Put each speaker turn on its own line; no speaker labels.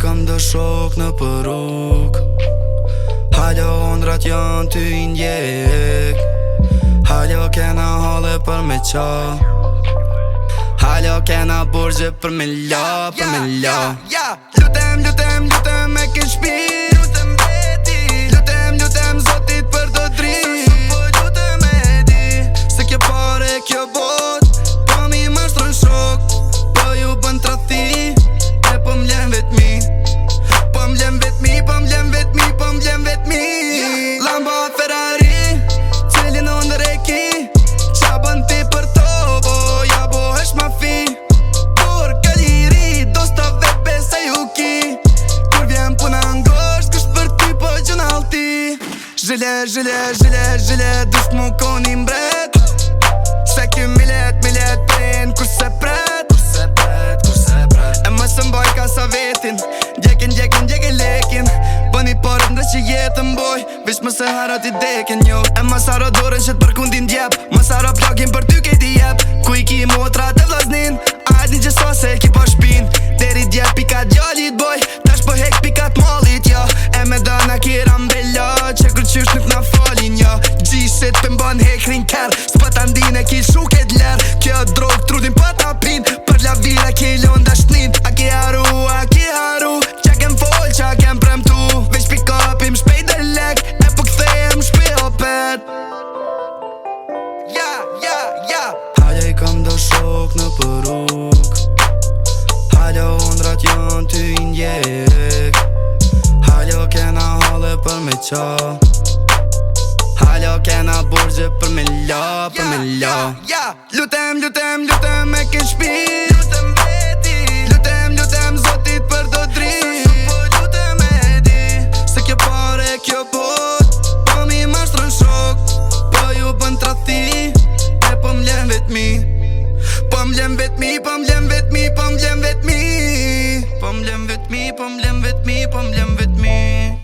kam do shok në përruk, halo ondrat janë ty i ndjek, halo kena hale për me qa, halo kena borgje për me la, për me la. Lutem me ke shpi, lutem zotit për do drit, lutem e di se kjo pare kjo bot, po mi mashtron shok, po ju bën trathi, e po m'lem vetmi, po m'lem vetmi, po m'lem vetmi, po m'lem vetmi. Lambo Ferrari, cilin ondër e ki, qa bën ti për to, bo ja bohesh ma fi, por kaliri, dosta vebe se ju ki, kur vjen puna ngosht, kësht për ty po gjën alti. Zhile, dush mu koni mbret, se kjo milet prin, kur se pret, e më së mboj ka sa vetin, djekin lekin, bëni porët ndre që jetën boj, vish më se harat i dekin jo, e më saro dorën që t'përkundin djep, më saro plagin për ty kejti jep, ku i ki motrat e vllaznin, ajt një gjëso se ki po shpin, deri djep pikat gjallit boj, tash po hek pikat mallit jo, e me dana kira mbella, që kërqysh nuk na falin jo, gjishit për mban hekrin ker, s'pa ta ndin e ki shuket ler, kjo drog trudin pa ta pin, për la vila ki lon dashtnin, a ki haru, qa kem fol, qa kem premtu, veç pikapim shpejt dhe lek, e po kthejem shpej opet. Halo i kam do shok në përruk, halo ondrat janë ty i ndjek, halo kena hale për me qa, halo kena borgje për me la, për me la. Lutem me ke shpi, lutem zotit për do drit, lutem e di se kjo pare kjo bot, po mi mashtron shok, po ju bën trathi, e po m'lem vetmi, po m'lem vetmi, po m'lem vetmi, po m'lem vetmi, po m'lem vetmi, po m'lem vetmi, po m'lem vetmi.